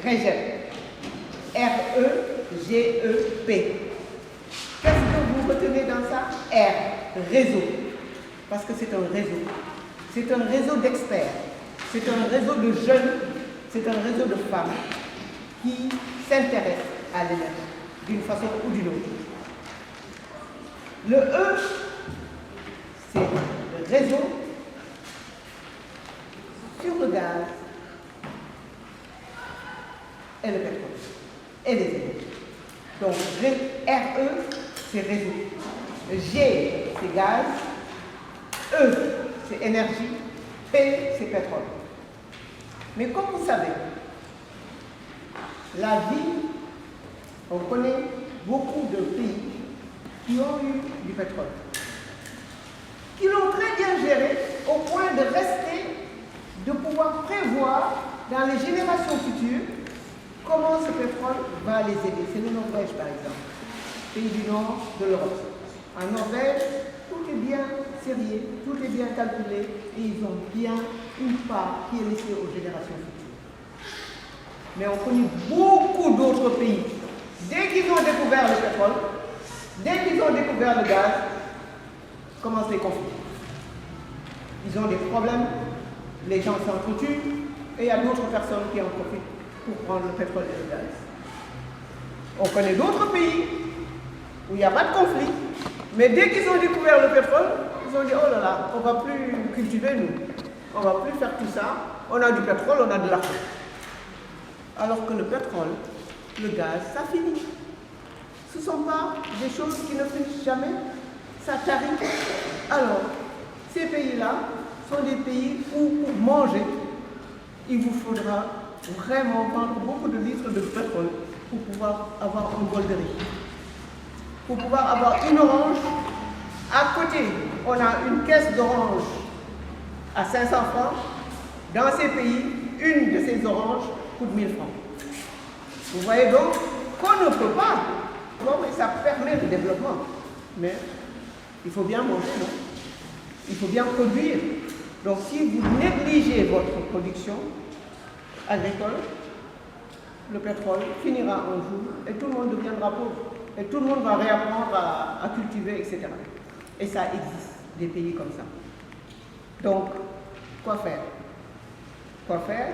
REGEP. R-E-G-E-P. Qu'est-ce que vous retenez dans ça? R, réseau. Parce que c'est un réseau. C'est un réseau d'experts. C'est un réseau de jeunes. C'est un réseau de femmes qui s'intéressent à l'énergie d'une façon ou d'une autre. Le E, c'est le réseau sur le gaz et le pétrole et les énergies. Donc, RE, c'est réseau. G, c'est gaz. E, c'est énergie. P, c'est pétrole. Mais comme vous savez, la vie, on connaît beaucoup de pays qui ont eu du pétrole, qui l'ont très bien géré au point de rester, de pouvoir prévoir dans les générations futures comment ce pétrole va les aider. C'est le Norvège par exemple, pays du nord de l'Europe. En Norvège, tout est bien serré, tout est bien calculé et ils ont bien une part qui est laissée aux générations futures. Mais on connaît beaucoup d'autres pays. Dès qu'ils ont découvert le pétrole, dès qu'ils ont découvert le gaz, commencent les conflits. Ils ont des problèmes, les gens s'entretuent et il y a d'autres personnes qui en profitent pour prendre le pétrole et le gaz. On connaît d'autres pays où il n'y a pas de conflit, mais dès qu'ils ont découvert le pétrole, ils ont dit oh là là, on ne va plus cultiver nous, on ne va plus faire tout ça, on a du pétrole, on a de l'argent. Alors que le pétrole, le gaz, ça finit. Ce ne sont pas des choses qui ne finissent jamais, ça tarit. Alors, ces pays-là sont des pays où pour manger, il vous faudra vraiment prendre beaucoup de litres de pétrole pour pouvoir avoir un bol de riz. Pour pouvoir avoir une orange, à côté, on a une caisse d'orange à 500 francs. Dans ces pays, une de ces oranges coûte 1000 francs. Vous voyez donc qu'on ne peut pas. Bon, mais ça permet le développement. Mais il faut bien manger, non? Il faut bien produire. Donc si vous négligez votre production agricole, le pétrole finira un jour et tout le monde deviendra pauvre. Et tout le monde va réapprendre à cultiver, etc. Et ça existe, des pays comme ça. Donc, quoi faire? Quoi faire?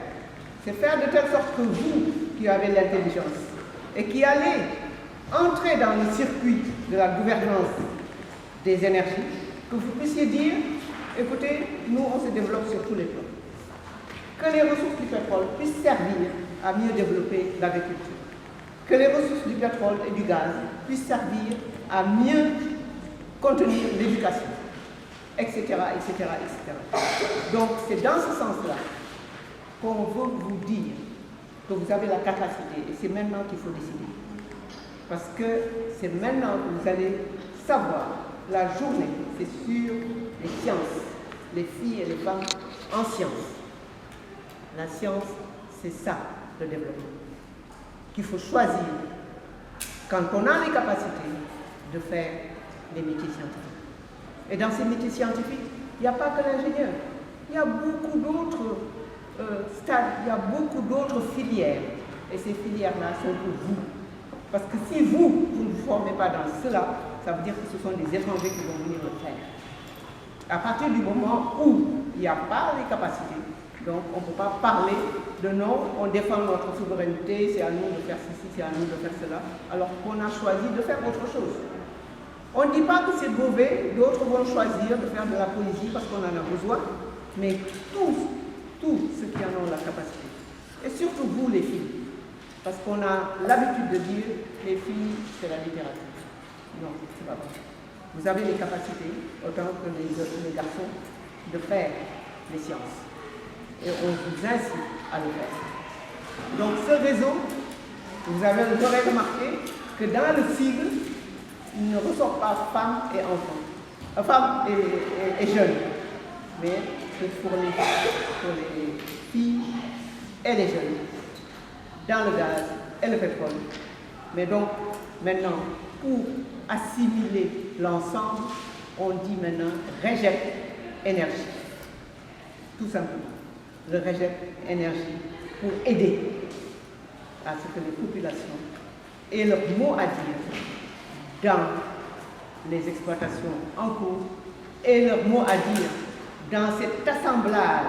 C'est faire de telle sorte que vous, qui avez l'intelligence et qui allez entrer dans le circuit de la gouvernance des énergies, que vous puissiez dire, écoutez, nous on se développe sur tous les plans. Que les ressources du pétrole puissent servir à mieux développer l'agriculture. Que les ressources du pétrole et du gaz puissent servir à mieux contenir l'éducation, etc., etc., etc. Donc c'est dans ce sens-là qu'on veut vous dire que vous avez la capacité, et c'est maintenant qu'il faut décider. Parce que c'est maintenant que vous allez savoir, la journée, c'est sur les sciences, les filles et les femmes en sciences. La science, c'est ça, le développement. Qu'il faut choisir, quand on a les capacités, de faire des métiers scientifiques. Et dans ces métiers scientifiques, il n'y a pas que l'ingénieur. Il y a beaucoup d'autres stades, il y a beaucoup d'autres filières. Et ces filières-là sont pour vous. Parce que si vous ne vous formez pas dans cela, ça veut dire que ce sont des étrangers qui vont venir le faire. À partir du moment où il n'y a pas les capacités, donc on ne peut pas parler de non, on défend notre souveraineté, c'est à nous de faire ceci, c'est à nous de faire cela, alors qu'on a choisi de faire autre chose. On ne dit pas que c'est mauvais, d'autres vont choisir de faire de la poésie parce qu'on en a besoin, mais tous ceux qui en ont la capacité, et surtout vous les filles, parce qu'on a l'habitude de dire les filles c'est la littérature. Non, c'est pas vrai. Vous avez les capacités, autant que les garçons, de faire les sciences. Et on vous incite à le faire. Donc ce réseau, vous aurez remarqué que dans le sigle, il ne ressort pas femmes et enfants, femmes et jeunes, mais c'est pour les filles et les jeunes, dans le gaz et le pétrole. Mais donc, maintenant, pour assimiler l'ensemble, on dit maintenant REGEP énergie. Tout simplement. Le REGEP énergie pour aider à ce que les populations aient leur mot à dire dans les exploitations en cours et leur mot à dire dans cet assemblage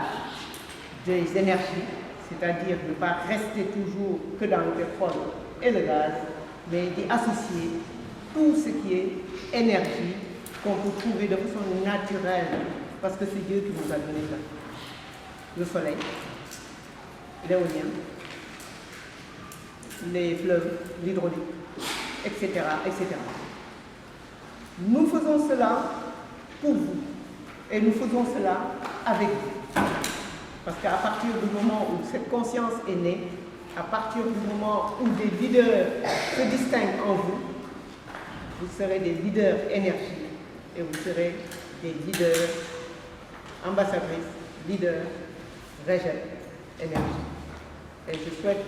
des énergies, c'est-à-dire ne pas rester toujours que dans le pétrole et le gaz, mais d'y associer tout ce qui est énergie qu'on peut trouver de façon naturelle, parce que c'est Dieu qui nous a donné ça. Le soleil, l'éolien, les fleuves, l'hydraulique, etc., etc. Nous faisons cela pour vous et nous faisons cela avec vous. Parce qu'à partir du moment où cette conscience est née, à partir du moment où des leaders se distinguent en vous, vous serez des leaders énergie et vous serez des leaders ambassadrices, leaders, régènes énergie. Et je souhaite